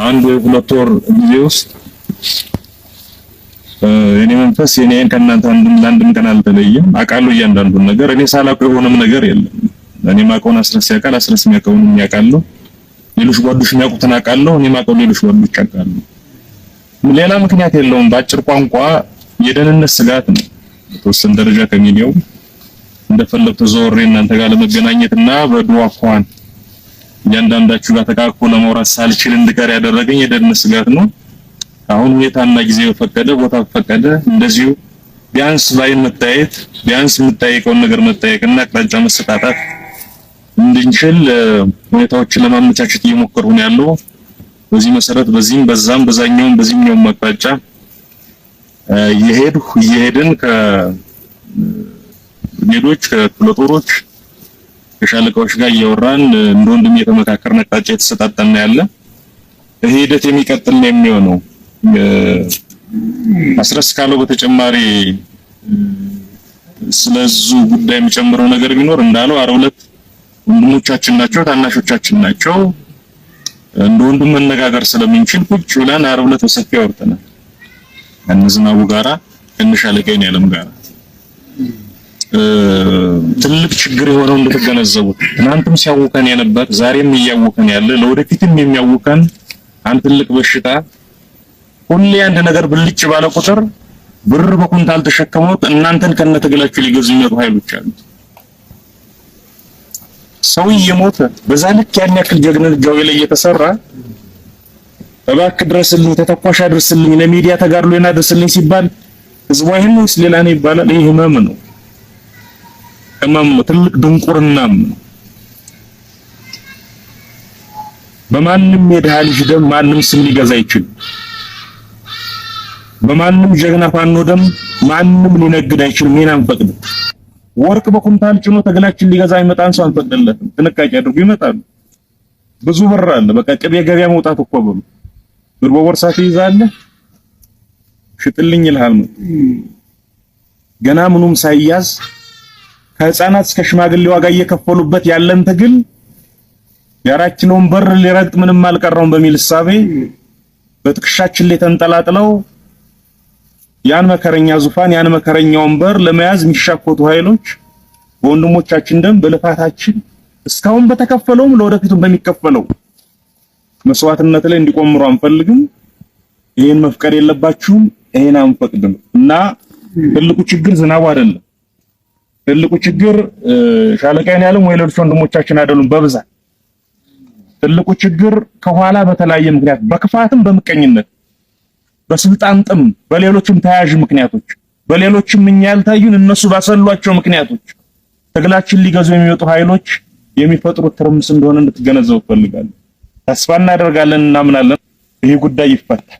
አንድ ሁለት ወር ጊዜ ውስጥ እኔ መንፈስ የኔን ከእናንተ አንድም ቀን አልተለየም። አውቃለሁ እያንዳንዱን ነገር። እኔ ሳላውቀው የሆነም ነገር የለም። እኔ ማውቀውን አስረስ ያውቃል፣ አስረስ የሚያውቀውን ያውቃለሁ። ሌሎች ጓዶች የሚያውቁትን አውቃለሁ፣ እኔ ማውቀው ሌሎች ጓዶች ያውቃሉ። ሌላ ምክንያት የለውም። በአጭር ቋንቋ የደህንነት ስጋት ነው። በተወሰነ ደረጃ ከሚዲያው እንደፈለኩ ተዘዋውሬ እናንተ ጋር ለመገናኘትና በዱዓ እንኳን እያንዳንዳችሁ ጋር ተቃቅፎ ለማውራት ሳልችል እንድቀር ያደረገኝ የደህንነት ስጋት ነው። አሁን ሁኔታና ጊዜ በፈቀደ ቦታ በፈቀደ እንደዚሁ ቢያንስ ባይን መታየት ቢያንስ የምጠይቀውን ነገር መጠየቅና አቅጣጫ መሰጣጣት እንድንችል ሁኔታዎችን ለማመቻቸት እየሞከርኩ ነው ያለው። በዚህ መሰረት በዚህም በዛም በዛኛውም በዚህኛውም አቅጣጫ እየሄድን ከሜዶች ከክፍለጦሮች ከሻለቃዎች ጋር እያወራን እንደ ወንድም እየተመካከርን አቅጣጫ የተሰጣጣን ያለ ይሄ ሂደት የሚቀጥል ነው የሚሆነው። አስረስ ካለው በተጨማሪ ስለዙ ጉዳይ የሚጨምረው ነገር ቢኖር እንዳለው ዓርብ ዕለት ወንድሞቻችን ናቸው፣ ታናሾቻችን ናቸው። እንደ ወንድም መነጋገር ስለምንችል ቁጭ ብለን ዓርብ ዕለት በሰፊው አውርተናል። ከነዝናቡ ጋራ ከነሻለቃዬ ያለም ጋራ ትልቅ ችግር የሆነው እንደተገነዘቡት ትናንትም ሲያውቀን የነበር ዛሬም እያወቀን ያለ ለወደፊትም የሚያውቀን አንድ ትልቅ በሽታ ሁሌ አንድ ነገር ብልጭ ባለ ቁጥር ብር በኩንታል ተሸክመው እናንተን ከነተገላችሁ ሊገዙ የሚመጡ ኃይሎች አሉ። ሰው እየሞተ በዛ ልክ ያን ያክል ጀግንነት ጃዊ ላይ እየተሰራ እባክህ ድረስልኝ፣ ተተኳሽ አድርስልኝ፣ ለሚዲያ ተጋድሎና ድረስልኝ ሲባል ህዝቡ አይሆንስ ሌላ ነው ይባላል። ይሄ ህመም ነው። ህመም ትልቅ ድንቁርናም ነው። በማንም የድሃ ልጅ ደም ማንም ስም ሊገዛ አይችልም። በማንም ጀግና ፋኖ ደም ማንም ሊነግድ አይችልም። ምን አንፈቅድም። ወርቅ በኩንታል ጭኖ ተገላችን ሊገዛ ይመጣን ሰው አንፈቅድለትም። ጥንቃቄ አድርጉ። ይመጣሉ። ብዙ ብር አለ። በቃ ቅቤ ገበያ መውጣት እኮ ብሩ ብር በቦርሳ ትይዛለህ፣ ሽጥልኝ ይልሃል። ገና ምኑም ሳይያዝ ከህፃናት እስከ ሽማግሌ ዋጋ እየከፈሉበት ያለን ትግል የ4 ኪሎን በር ሊረግጥ ምንም አልቀረውም በሚል እሳቤ በትከሻችን ላይ ተንጠላጥለው ያን መከረኛ ዙፋን ያን መከረኛ ወንበር ለመያዝ የሚሻኮቱ ኃይሎች በወንድሞቻችን ደም በልፋታችን እስካሁን በተከፈለውም ለወደፊቱም በሚከፈለው መስዋዕትነት ላይ እንዲቆምሩ አንፈልግም። ይሄን መፍቀድ የለባችሁም። ይሄን አንፈቅድም እና ትልቁ ችግር ዝናቡ አይደለም። ትልቁ ችግር ሻለቃዬን ያለም ወይ ሌሎች ወንድሞቻችን አይደሉም። በብዛት ትልቁ ችግር ከኋላ በተለያየ ምክንያት በክፋትም በምቀኝነት በስልጣን ጥም በሌሎችም ተያያዥ ምክንያቶች በሌሎችም እኛ ያልታዩን እነሱ ባሰሏቸው ምክንያቶች ትግላችን ሊገዙ የሚወጡ ኃይሎች የሚፈጥሩት ትርምስ እንደሆነ እንድትገነዘቡ ፈልጋለሁ። ተስፋ እናደርጋለን፣ እናምናለን ይሄ ጉዳይ ይፈታል።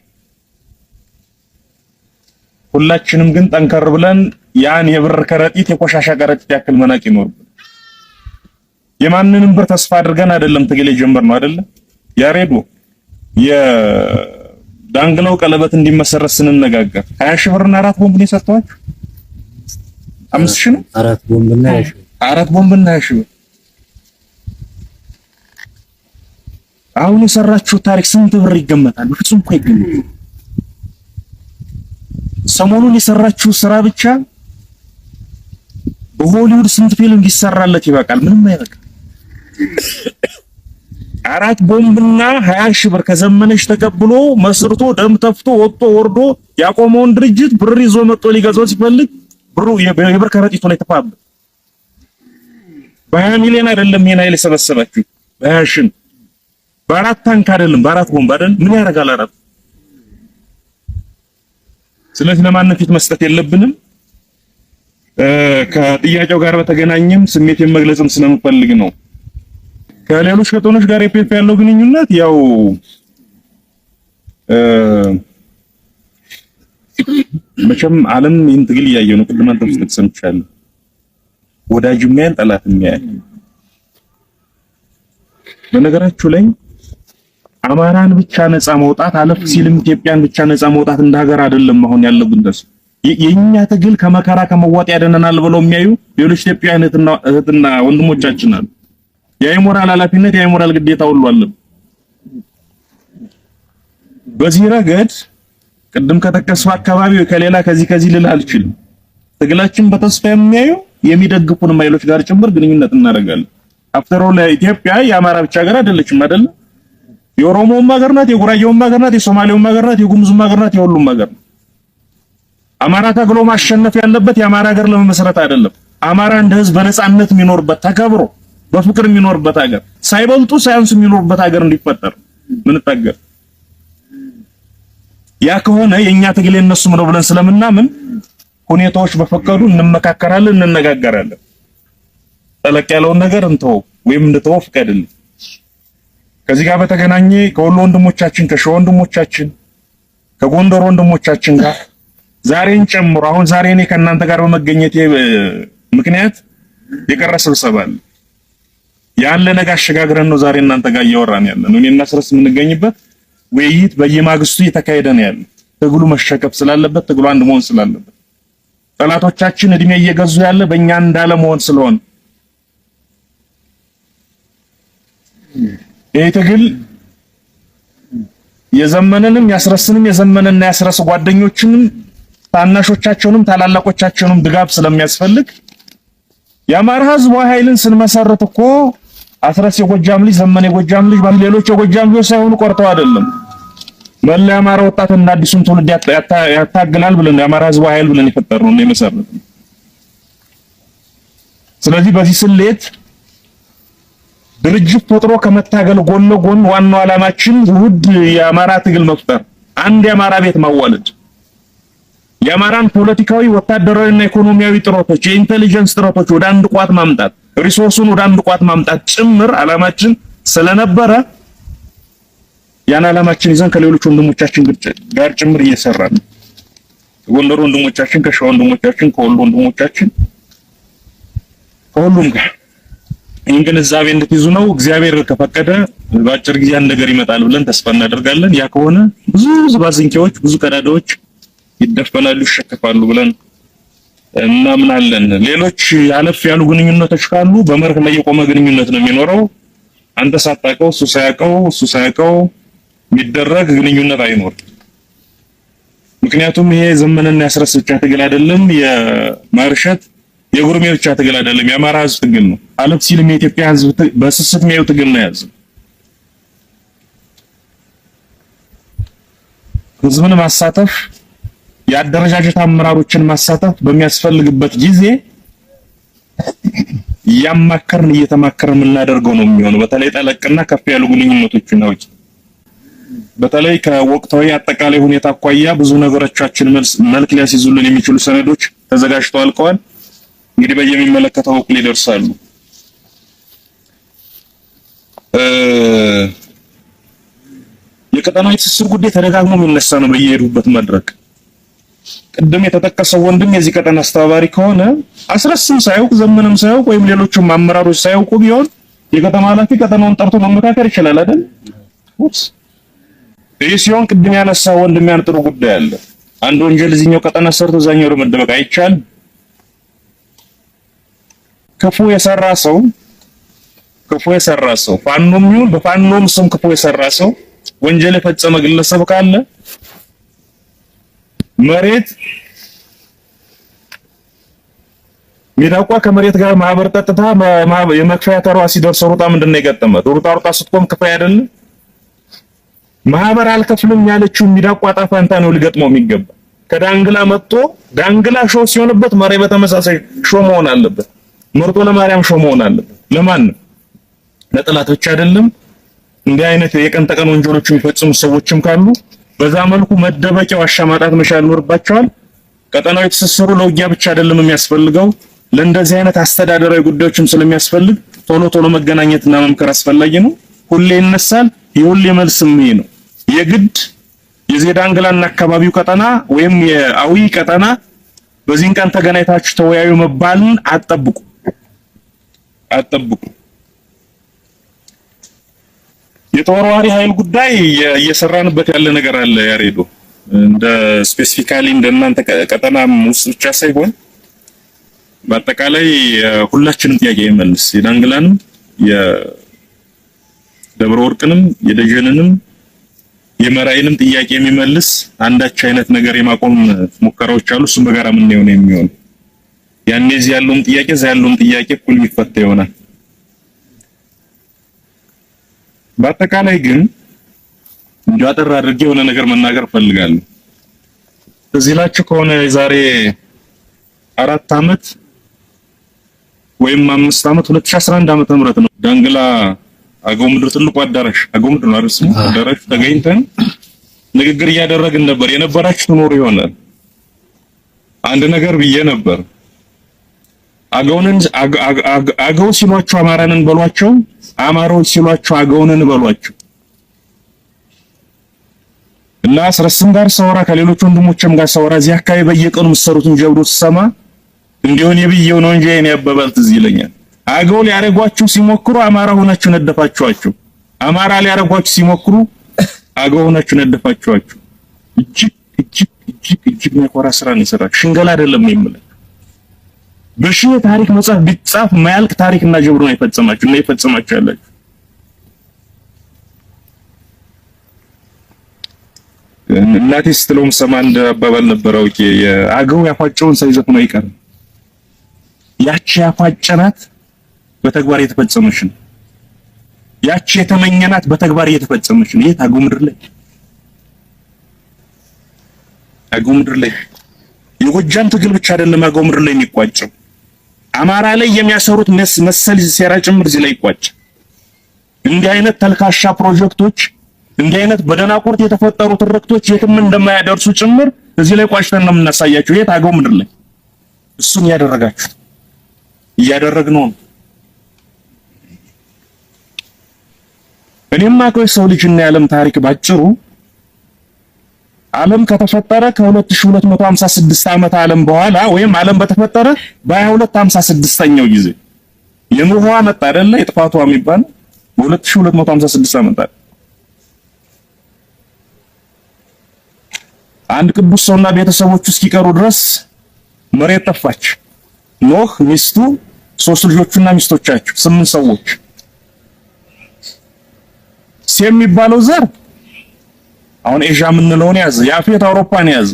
ሁላችንም ግን ጠንከር ብለን ያን የብር ከረጢት የቆሻሻ ከረጢት ያክል መናቅ ይኖርብን። የማንንም ብር ተስፋ አድርገን አይደለም ትግል የጀመርነው አይደለም። ያሬዶ የዳንግለው ቀለበት እንዲመሰረት ስንነጋገር 20 ሺህ ብርና 4 ቦምብ ነው የሰጠኋችሁ። 5 ሺህ ነው 4 ቦምብና 20 ሺህ 4 ቦምብና 20 ሺህ። አሁን የሰራችሁ ታሪክ ስንት ብር ይገመታል? ፍጹም እኮ አይገመትም። ሰሞኑን የሰራችሁ ስራ ብቻ በሆሊውድ ስንት ፊልም ሊሰራለት ይበቃል? ምንም አይበቃም። 4 ቦምብና 20 ሺህ ብር ከዘመነሽ ተቀብሎ መስርቶ ደም ተፍቶ ወጥቶ ወርዶ ያቆመውን ድርጅት ብር ይዞ መጥቶ ሊገዛው ሲፈልግ ብሩ የብር ከረጢቱ ላይ ተፋበት። በ20 ሚሊዮን አይደለም ይሄን ኃይል የሰበሰባችሁ በ20 ሺህ በ4 ታንክ አይደለም በ4 ቦምብ አይደል? ምን ያደርጋል 4? ስለዚህ ለማንም ፊት መስጠት የለብንም። ከጥያቄው ጋር በተገናኘም ስሜቴን መግለጽም ስለምፈልግ ነው። ከሌሎች ከጦኖች ጋር የፒኤፍ ያለው ግንኙነት ያው መቼም ዓለም ይህን ትግል እያየው ነው። ቅድም አንተም ስትሰምቻለሁ። ወዳጅም ያያል ጠላትም ያያል። በነገራችሁ ላይ አማራን ብቻ ነፃ መውጣት አለፍ ሲልም ኢትዮጵያን ብቻ ነፃ መውጣት እንደ ሀገር አይደለም አሁን ያለብን ደስ የኛ ትግል ከመከራ ከመዋጥ ያደነናል ብለው የሚያዩ ሌሎች ኢትዮጵያውያን እህትና ወንድሞቻችን አሉ። የሞራል ኃላፊነት የሞራል ግዴታ ሁሉ አለ። በዚህ ረገድ ቅድም ከተከሰው አካባቢ ከሌላ ከዚህ ልል አልችልም። ትግላችን በተስፋ የሚያዩ የሚደግፉን ኃይሎች ጋር ጭምር ግንኙነት እናደርጋለን። አፍተር ኦል ኢትዮጵያ የአማራ ብቻ ሀገር አይደለችም አይደል? የኦሮሞውም ሀገር ናት፣ የጉራጌውም ሀገር ናት፣ የሶማሌውም ሀገር ናት፣ የጉሙዝም ሀገር ናት፣ የሁሉም ሀገር ናት። አማራ ታግሎ ማሸነፍ ያለበት የአማራ ሀገር ለመመስረት አይደለም። አማራ እንደ ህዝብ በነጻነት የሚኖርበት ተከብሮ በፍቅር የሚኖርበት ሀገር ሳይበልጡ ሳያንሱ የሚኖርበት ሀገር እንዲፈጠር ምን ታገር ያ ከሆነ የኛ ትግል የነሱም ነው ብለን ስለምናምን ሁኔታዎች በፈቀዱ እንመካከራለን፣ እንነጋገራለን። ጠለቅ ያለውን ነገር እንተው ወይም እንተው ፍቀድልኝ። ከዚህ ጋር በተገናኘ ከወሎ ወንድሞቻችን፣ ከሸዋ ወንድሞቻችን፣ ከጎንደር ወንድሞቻችን ጋር ዛሬን ጨምሮ አሁን ዛሬ እኔ ከእናንተ ጋር በመገኘቴ ምክንያት የቀረ ስብሰባ አለ። ያን ለነገ አሸጋግረን ነው ዛሬ እናንተ ጋር እያወራን ያለን። እኔና ስረስ የምንገኝበት ውይይት በየማግስቱ እየተካሄደ ነው ያለው። ትግሉ መሸከፍ ስላለበት፣ ትግሉ አንድ መሆን ስላለበት፣ ጠላቶቻችን እድሜ እየገዙ ያለ በእኛ እንዳለ መሆን ስለሆነ ይሄ ትግል የዘመነንም ያስረስንም የዘመነና ያስረስ ጓደኞችንም ታናሾቻቸውንም ታላላቆቻቸውንም ድጋፍ ስለሚያስፈልግ የአማራ ህዝብ ኃይልን ስንመሰርት እኮ አስረስ የጎጃም ልጅ ዘመነ የጎጃም ልጅ ሌሎች የጎጃም ልጆች ሳይሆኑ ቆርጠው አይደለም። መላ የአማራ ወጣትና አዲሱን ትውልድ ያታግላል ብለን የአማራ ህዝብ ኃይል ብለን የፈጠርነው ነው የመሰረትነው። ስለዚህ በዚህ ስሌት ድርጅት ፈጥሮ ከመታገል ጎን ለጎን ዋናው ዓላማችን ውድ የአማራ ትግል መፍጠር፣ አንድ የአማራ ቤት ማዋለድ፣ የአማራን ፖለቲካዊ ወታደራዊና ኢኮኖሚያዊ ጥረቶች የኢንተሊጀንስ ጥረቶች ወደ አንድ ቋት ማምጣት፣ ሪሶርሱን ወደ አንድ ቋት ማምጣት ጭምር ዓላማችን ስለነበረ ያን ዓላማችን ይዘን ከሌሎች ወንድሞቻችን ጋር ጭምር እየሰራን ነው። ከጎንደር ወንድሞቻችን፣ ከሸዋ ወንድሞቻችን፣ ከወሎ ወንድሞቻችን ከሁሉም ጋር ይህን ግንዛቤ እንድትይዙ ነው። እግዚአብሔር ከፈቀደ በአጭር ጊዜ አንድ ነገር ይመጣል ብለን ተስፋ እናደርጋለን። ያ ከሆነ ብዙ ዝባዝንኬዎች፣ ብዙ ቀዳዳዎች ይደፈናሉ፣ ይሸከፋሉ ብለን እናምናለን። ሌሎች ያለፍ ያሉ ግንኙነቶች ካሉ በመርህ ላይ የቆመ ግንኙነት ነው የሚኖረው። አንተ ሳታውቀው እሱ ሳያውቀው የሚደረግ ግንኙነት አይኖርም። ምክንያቱም ይሄ ዘመንና ያስረስ ብቻ ትግል አይደለም፣ የማርሸት የጉርሜ ብቻ ትግል አይደለም፣ የአማራ ህዝብ ትግል ነው። አለፍ ሲልም የኢትዮጵያ ህዝብ በስስት የሚያየው ትግል ነው ያዘው። ህዝብን ማሳተፍ፣ የአደረጃጀት አመራሮችን ማሳተፍ በሚያስፈልግበት ጊዜ እያማከርን እየተማከርን የምናደርገው ነው የሚሆነው። በተለይ ጠለቅና ከፍ ያሉ ግንኙነቶችን ነው። በተለይ ከወቅታዊ አጠቃላይ ሁኔታ አኳያ ብዙ ነገሮቻችን መልክ ሊያስይዙልን የሚችሉ ሰነዶች ተዘጋጅተው አልቀዋል። እንግዲህ በየሚመለከተው በኩል ይደርሳሉ። የቀጠናዊ ትስስር ጉዳይ ተደጋግሞ የሚነሳ ነው በየሄዱበት መድረክ። ቅድም የተጠቀሰው ወንድም የዚህ ቀጠና አስተባባሪ ከሆነ አስረስም ሳያውቅ ዘመንም ሳያውቅ ወይም ሌሎችም አመራሮች ሳያውቁ ቢሆን የቀጠና ኃላፊ ቀጠናውን ጠርቶ መመካከር ይችላል አይደል? ይህ ሲሆን ቅድም ያነሳው ወንድም ያን ጥሩ ጉዳይ አለ። አንድ ወንጀል እዚህኛው ቀጠና ሰርቶ እዛኛው ለመደበቅ አይቻልም። ክፉ የሰራ ሰው ፋኖም ይሁን በፋኖም ስም ክፉ የሰራ ሰው ወንጀል የፈጸመ ግለሰብ ካለ መሬት ሚዳቋ ከመሬት ጋር ማህበር ጠጥታ የመክፈያ ተሯ ሲደርስ ሩጣ ምንድነው የገጠመት? ሩጣ ስትቆም ክፋይ አይደለ? ማህበር አልከፍልም ያለችው ሚዳቋ ጣፋንታ ነው ሊገጥመው የሚገባ። ከዳንግላ መጥቶ ዳንግላ ሾው ሲሆንበት መሬ በተመሳሳይ ሾው መሆን አለበት። መርጦ ለማርያም ሾው መሆን አለበት። ለማንም ለጠላት ብቻ አይደለም። እንዲህ አይነት የቀን ተቀን ወንጀሎች የሚፈጽሙ ሰዎችም ካሉ በዛ መልኩ መደበቂያ ዋሻ ማጣት መቻል ይኖርባቸዋል። ቀጠናዊ ትስስሩ ለውጊያ ብቻ አይደለም የሚያስፈልገው፣ ለእንደዚህ አይነት አስተዳደራዊ ጉዳዮችም ስለሚያስፈልግ ቶሎ መገናኘትና መምከር አስፈላጊ ነው። ሁሌ ይነሳል። የሁሌ መልስም ይሄ ነው። የግድ የዳንግላና አካባቢው ቀጠና ወይም የአዊ ቀጠና በዚህን ቀን ተገናኝታችሁ ተወያዩ መባልን አትጠብቁ። የተወርዋሪ ኃይል ጉዳይ እየሰራንበት ያለ ነገር አለ። ያሬዶ እንደ ስፔሲፊካሊ እንደናንተ ቀጠና ውስጥ ብቻ ሳይሆን በአጠቃላይ ሁላችንም ጥያቄ ይመልስ የዳንግላንም የደብረ ወርቅንም የደጀንንም የመራይንም ጥያቄ የሚመልስ አንዳች አይነት ነገር የማቆም ሙከራዎች አሉ። እሱም በጋራ ምን ነው የሚሆነው? ያኔ እዚህ ያለውም ጥያቄ እዛ ያለውም ጥያቄ እኩል የሚፈታ ይሆናል። በአጠቃላይ ግን እንዲሁ አጠር አድርጌ የሆነ ነገር መናገር ፈልጋለሁ። እዚህ ላችሁ ከሆነ የዛሬ 4 ዓመት ወይም 5 ዓመት 2011 ዓመተ ምህረት ነው ዳንግላ አገው ምድር ትልቁ አዳራሽ አገው ምድር ነው አይደል? አዳራሽ ተገኝተን ንግግር እያደረግን ነበር። የነበራችሁ ትኖሩ ይሆናል። አንድ ነገር ብዬ ነበር። አገው ሲሏቸው አማራንን በሏቸው፣ አማራዎች ሲሏቸው አገውንን በሏቸው እና አስረስም ጋር ሰወራ ከሌሎች ወንድሞችም ጋር ሰወራ እዚህ አካባቢ በየቀኑ የምትሰሩትን ጀብዶ ስሰማ እንዲሆን የብየው ነው እንጂ የኔ አባባል ትዝ ይለኛል። አገው ሊያረጓችሁ ሲሞክሩ አማራ ሆናችሁ ነደፋችኋቸው፣ አማራ ሊያረጓችሁ ሲሞክሩ አገው ሆናችሁ ነደፋችኋቸው። እጅግ የሚያኮራ ስራ ነው የሰራችሁ። ሽንገላ አይደለም የምልህ። በሺህ ታሪክ መጽሐፍ ቢጻፍ ማያልቅ ታሪክና ጀብዶ ነው የፈጸማችሁ እና የፈጸማችሁ ያላችሁ። እናቴ ስትለውም ሰማ አንድ አባባል ነበረው። የአገው ያፋጨውን ሳይዘፍ ነው አይቀርም። ያቺ ያፋጨናት በተግባር የተፈጸመች ነው። ያቺ የተመኘናት በተግባር የተፈጸመች ነው። የት? አገው ምድር ላይ። አገው ምድር ላይ የጎጃም ትግል ብቻ አይደለም አገው ምድር ላይ የሚቋጨው። አማራ ላይ የሚያሰሩት መሰል ሴራ ጭምር እዚህ ላይ ይቋጭ። እንዲህ አይነት ተልካሻ ፕሮጀክቶች፣ እንዲህ አይነት በደናቁርት የተፈጠሩ ትርክቶች የትም እንደማያደርሱ ጭምር እዚህ ላይ ቋጭተን ነው የምናሳያችሁ። የት? አገው ምድር ላይ። እሱን ያደረጋችሁ እያደረግነው ነው። እኔማ ሰው ልጅና የዓለም ታሪክ ባጭሩ ዓለም ከተፈጠረ ከ2256 ዓመት ዓለም በኋላ ወይም ዓለም በተፈጠረ በ2256ኛው ጊዜ የኑሯ መጣ አይደለ? የጥፋቷ የሚባል በ2256 ዓመት አንድ ቅዱስ ሰውና ቤተሰቦቹ እስኪቀሩ ድረስ መሬት ጠፋች። ኖህ፣ ሚስቱ፣ 3 ልጆቹና ሚስቶቻቸው 8 ሰዎች። ሴም የሚባለው ዘር አሁን ኤዥያ የምንለውን ያዘ። ያፌት አውሮፓን ያዘ።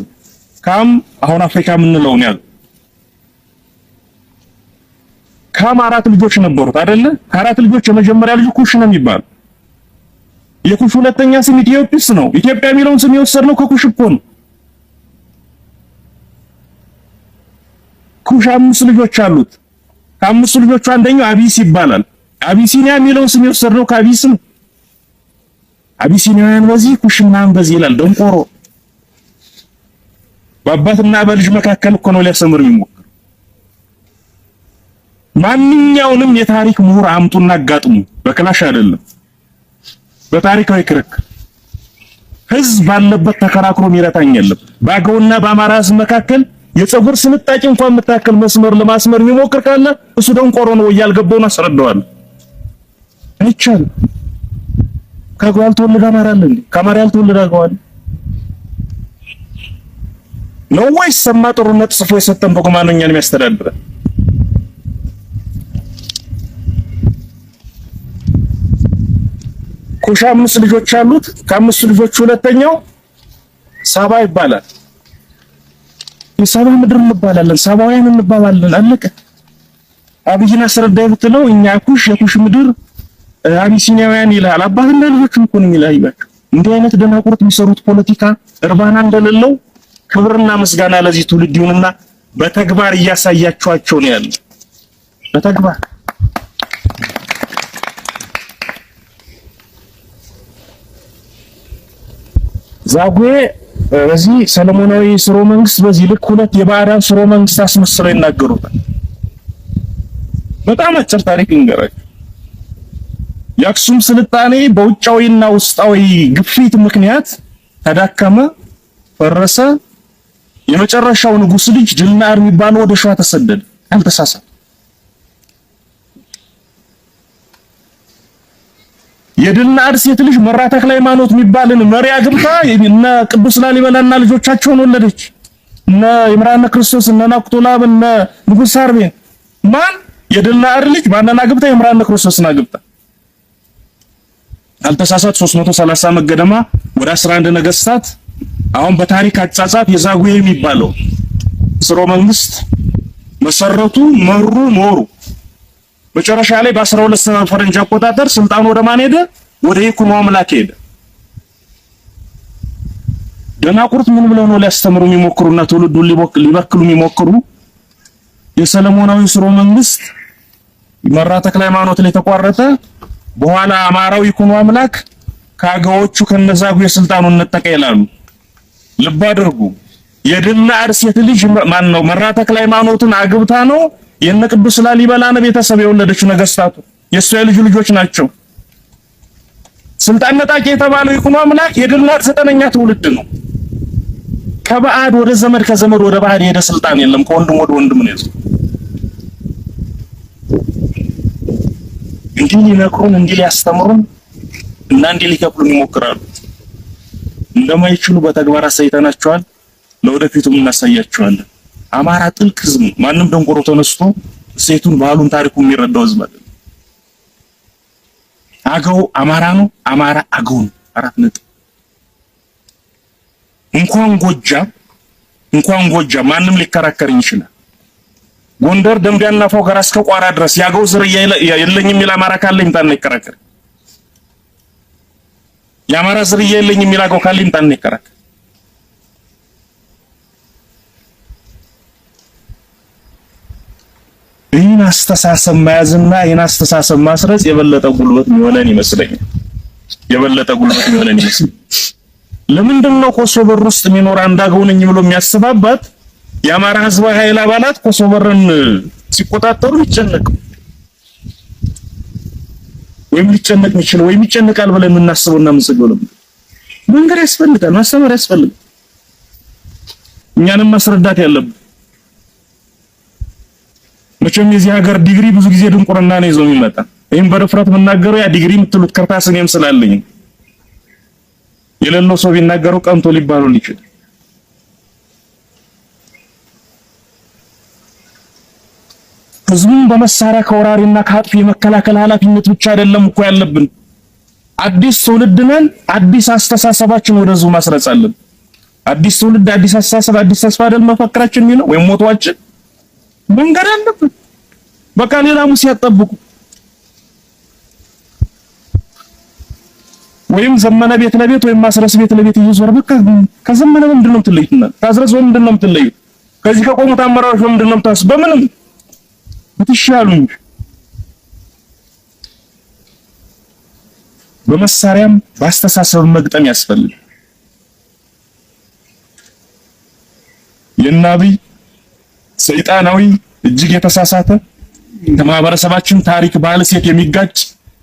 ካም አሁን አፍሪካ የምንለውን ያዘ። ካም 4 ልጆች ነበሩት አይደለ? ከ4 ልጆች የመጀመሪያ ልጅ ኩሽ ነው የሚባለው። የኩሽ ሁለተኛ ስም ኢትዮጵስ ነው። ኢትዮጵያ የሚለውን ስም የወሰድነው ከኩሽ እኮ ነው። ኩሽ 5 ልጆች አሉት። ከ5 ልጆቹ አንደኛው አቢስ ይባላል። አቢሲኒያ የሚለውን ስም የወሰድነው ከአቢስ ነው። አቢሲኒያን በዚህ ኩሽናን በዚህ ይላል ደንቆሮ። በአባትና በልጅ መካከል እኮ ነው ሊያስተምር የሚሞክር። ማንኛውንም የታሪክ ምሁር አምጡና አጋጥሙ። በክላሽ አይደለም፣ በታሪካዊ ክርክር ህዝብ ባለበት ተከራክሮ የሚረታኝ የለም። በአገውና በአማራ ህዝብ መካከል የፀጉር ስንጣቂ እንኳን የምታከል መስመር ለማስመር የሚሞክር ካለ እሱ ደንቆሮ ነው። ያልገባውን አስረዳዋለሁ። አይቻልም። ከአገው ያልተወለደ አማራ አለ እንዴ? ከአማራ ያልተወለደ አገው አለ ነው ወይስ ሰማ ጥሩነት ጽፎ የሰጠን በቁማ ነው እኛን የሚያስተዳድረን? ኩሽ 5 ልጆች አሉት። ከ5 ልጆቹ ሁለተኛው ሳባ ይባላል። የሳባ ምድር እንባላለን፣ ሳባውያን እንባባለን። አለቀ። አብይን አስረዳይ ብትለው እኛ ኩሽ የኩሽ ምድር አቢሲኒያውያን ይላል። አባትና ልጆቹን እኮ ነው የሚለያዩአቸው። እንዲህ አይነት ደናቁርት የሚሰሩት ፖለቲካ እርባና እንደሌለው ክብርና ምስጋና ለዚህ ትውልድ ይሁንና በተግባር እያሳያቸዋቸው ነው ያለው። በተግባር ዛጉዌ በዚህ ሰለሞናዊ ስርወ መንግስት በዚህ ልክ 2 የባዕዳን ስርወ መንግስት አስመስለው ይናገሩታል። በጣም አጭር ታሪክ ልንገራችሁ። የአክሱም ስልጣኔ በውጫዊና ውስጣዊ ግፊት ምክንያት ተዳከመ፣ ፈረሰ። የመጨረሻው ንጉስ ልጅ ድልናር የሚባለው ወደ ሸዋ ተሰደደ። አልተሳሳተ። የድልናር ሴት ልጅ መራ ተክለ ሃይማኖት የሚባልን መሪ አግብታ እነ ቅዱስ ላሊበላና ልጆቻቸውን ወለደች። እነ ይምራነ ክርስቶስ፣ እነ ናኩቶላብ፣ እነ ንጉስ አርቤን። ማን? የድልናር ልጅ ማንና አግብታ? ይምራነ ክርስቶስን አግብታ። አልተሳሳት 330 ዓመት ገደማ ወደ 11 ነገስታት አሁን በታሪክ አጻጻፍ የዛጉዌ የሚባለው ስርወ መንግስት መሰረቱ መሩ ኖሩ። መጨረሻ ላይ በ12 ፈረንጅ አቆጣጠር ስልጣኑ ወደ ማን ሄደ? ወደ ይኩኖ አምላክ ሄደ። ደናቁርት ምን ብለው ነው ሊያስተምሩ የሚሞክሩና ትውልዱን ሊበክሉ የሚሞክሩ? የሰለሞናዊ ስርወ መንግስት መራ ተክለ ሃይማኖት ላይ ተቋረጠ። በኋላ አማራው ይኩኖ አምላክ ካገዎቹ ከነዛጉዌ ስልጣኑን ነጠቀ ይላሉ። ልብ አድርጉ። የድልናድ ሴት ልጅ ማን ነው? መራ ተክለ ሃይማኖትን አግብታ ነው የነ ቅዱስ ላሊበላን ቤተሰብ የወለደችው ነገስታቱ የእሱ የልጅ ልጆች ናቸው። ስልጣን ነጣቂ የተባለው ይኩኖ አምላክ የድልናድ 9ኛ ትውልድ ነው። ከባዕድ ወደ ዘመድ ከዘመድ ወደ ባዕድ የሄደ ስልጣን የለም። ከወንድም ወደ ወንድም ነው ያለው። እንዲህ ሊነግሩን እንዲህ ሊያስተምሩን እና እንዲህ ሊከፍሉን ይሞክራሉ። እንደማይችሉ በተግባር አሳይተናቸዋል። ለወደፊቱም እናሳያቸዋለን። አማራ ጥልቅ ህዝብ ነው። ማንም ደንቆሮ ተነስቶ ሴቱን ባህሉን ታሪኩን የሚረዳው ህዝብ አይደለም። አገው አማራ ነው፣ አማራ አገው ነው። 4 ነጥብ። እንኳን ጎጃም ማንም ሊከራከርኝ ይችላል። ጎንደር ደምቢያና ፎገራ እስከ ቋራ ድረስ ያገው ዝርያ የለኝም የሚል አማራ ካለ ይምጣና ይከራከር። የአማራ ዝርያ የለኝም የሚል አገው ካለ ይምጣና ይከራከር። ይህን አስተሳሰብ መያዝና ይህን አስተሳሰብ ማስረጽ የበለጠ ጉልበት የሚሆነን ይመስለኛል። ለምንድን ነው ኮሶበር ውስጥ የሚኖር አንዳገው ነኝ ብሎ የሚያስባባት የአማራ ህዝባዊ ኃይል አባላት ኮሶበርን ሲቆጣጠሩ ይጨነቅ ወይም ሊጨነቅ የሚችለው ወይም ይጨነቃል ብለን የምናስበውና የምንሰገው መንገድ ያስፈልጋል፣ ማስተማር ያስፈልጋል። እኛንም ማስረዳት ያለብን መቼም የዚህ ሀገር ዲግሪ ብዙ ጊዜ ድንቁርና ነው ይዞ የሚመጣ። ይሄን በድፍረት መናገሩ ያ ዲግሪ የምትሉት ከርታስ እኔም ስላለኝ የሌለው ሰው ቢናገሩ ቀንቶ ሊባሉ ይችላል። ህዝቡን በመሳሪያ ከወራሪና ከአጥፊ የመከላከል ኃላፊነት ብቻ አይደለም እኮ ያለብን። አዲስ ትውልድ ነን። አዲስ አስተሳሰባችን ወደ ህዝቡ ማስረጽ አለብን። አዲስ ትውልድ፣ አዲስ አስተሳሰብ፣ አዲስ ተስፋ አይደል መፈክራችን የሚለው ወይም ሞቷችን መንገድ አለብን። በቃ ሌላ ሙስ ያጠብቁ ወይም ዘመነ ቤት ለቤት ወይም ማስረስ ቤት ለቤት እየዞረ በቃ ከዘመነ ምንድነው የምትለዩትና ታዝረስ ምንድነው የምትለዩ? ከዚህ ከቆሙት አመራሮች ምንድነው የምታስ በምንም ብትሻሉ እንጂ በመሳሪያም በአስተሳሰብ መግጠም ያስፈልጋል። የናብይ ሰይጣናዊ እጅግ የተሳሳተ ከማህበረሰባችን ታሪክ ባህል ሴት የሚጋጭ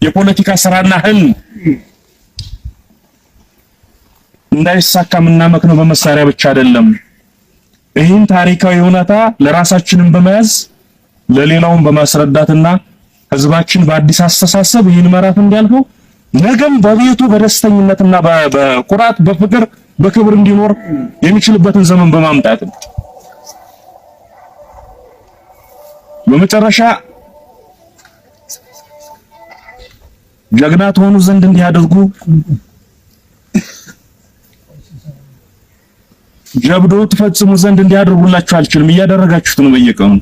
የፖለቲካ ስራና ህልም እንዳይሳካ የምናመክነው በመሳሪያ ብቻ አይደለም። ይህን ታሪካዊ እውነታ ለራሳችንን በመያዝ ለሌላውን በማስረዳትና ህዝባችን በአዲስ አስተሳሰብ ይህን ምዕራፍ እንዲያልፈው ነገም በቤቱ በደስተኝነትና በኩራት በፍቅር በክብር እንዲኖር የሚችልበትን ዘመን በማምጣት ነው። በመጨረሻ ጀግና ትሆኑ ዘንድ እንዲያደርጉ ጀብዶ ትፈጽሙ ዘንድ እንዲያደርጉላችሁ አልችልም። እያደረጋችሁት ነው በየቀኑ።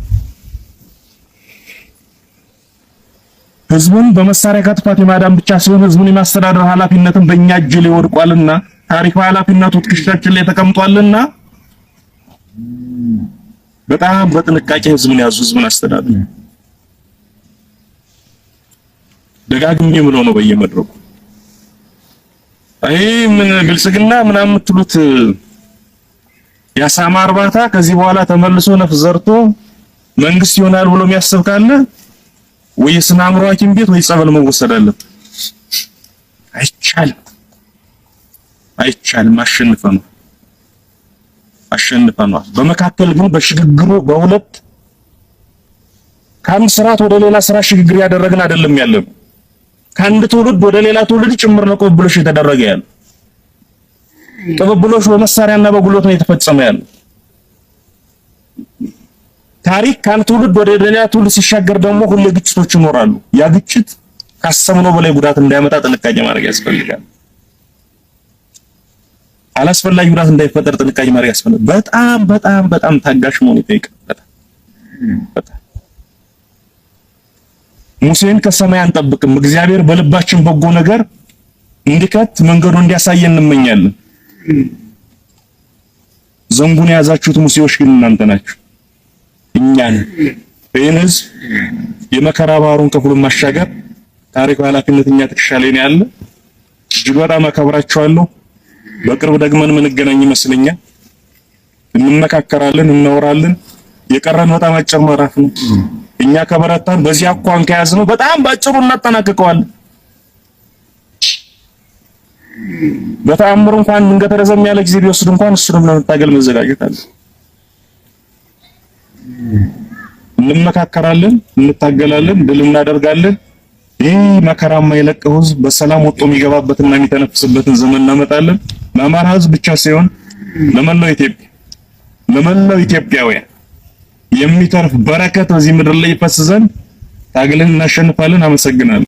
ህዝቡን በመሳሪያ ከጥፋት የማዳን ብቻ ሲሆን ህዝቡን የማስተዳደር ኃላፊነትን በእኛ እጅ ላይ ወድቋልና ታሪካዊ ኃላፊነቱ ትከሻችን ላይ ተቀምጧልና በጣም በጥንቃቄ ህዝቡን ያዙ፣ ህዝቡን አስተዳድሩ። ደጋግሜ የምለው ነው በየመድረኩ። አይ ምን ብልጽግና ምናምን የምትሉት ያሳማ እርባታ ከዚህ በኋላ ተመልሶ ነፍስ ዘርቶ መንግስት ይሆናል ብሎ የሚያስብ ካለ ወይ የስነ አእምሮ ሐኪም ቤት ወይ ጸበል መወሰድ አለበት። አይቻልም። አሸንፈናል። በመካከል ግን በሽግግሩ በሁለት ከአንድ ስርዓት ወደ ሌላ ስራ ሽግግር ያደረግን አይደለም ያለው። ከአንድ ትውልድ ወደ ሌላ ትውልድ ጭምር ነው ቅብብሎሽ የተደረገ ያለው። ቅብብሎሽ በመሳሪያና በጉልበት ነው የተፈጸመ ያለው። ታሪክ ከአንድ ትውልድ ወደ ሌላ ትውልድ ሲሻገር ደግሞ ሁሉ ግጭቶች ይኖራሉ። ያ ግጭት ካሰብነው በላይ ጉዳት እንዳያመጣ ጥንቃቄ ማድረግ ያስፈልጋል። አላስፈላጊ ጉዳት እንዳይፈጠር ጥንቃቄ ማድረግ ያስፈልጋል። በጣም በጣም በጣም ታጋሽ መሆን ይጠይቃል። በጣም ሙሴን ከሰማይ አንጠብቅም። እግዚአብሔር በልባችን በጎ ነገር እንዲከት መንገዱን እንዲያሳየን እንመኛለን። ዘንጉን የያዛችሁት ሙሴዎች ግን እናንተ ናችሁ። እኛን ይህን ህዝብ የመከራ ባህሩን ከፍሎ ማሻገር ታሪክ ኃላፊነት እኛ ትከሻ ላይ ነው ያለ። እጅግ በጣም አከብራችኋለሁ። በቅርብ ደግመን የምንገናኝ ይመስለኛል። እንመካከራለን፣ እናወራለን። የቀረን በጣም አጭር ምዕራፍ ነው። እኛ ከበረታን በዚህ አኳን ከያዝነው በጣም ባጭሩ እናጠናቅቀዋለን። በተአምር እንኳን መንገድ ረዘም ያለ ጊዜ ቢወስድ እንኳን እሱንም ለመታገል መዘጋጀት አለ። እንመካከራለን፣ እንታገላለን፣ ድል እናደርጋለን። ይህ መከራማ የለቀው ህዝብ በሰላም ወጥቶ የሚገባበትና የሚተነፍስበትን ዘመን እናመጣለን። ለአማራ ህዝብ ብቻ ሳይሆን ለመላው ኢትዮጵያውያን የሚተርፍ በረከት በዚህ ምድር ላይ ይፈስ ዘንድ ታግለን እናሸንፋለን። አመሰግናለሁ።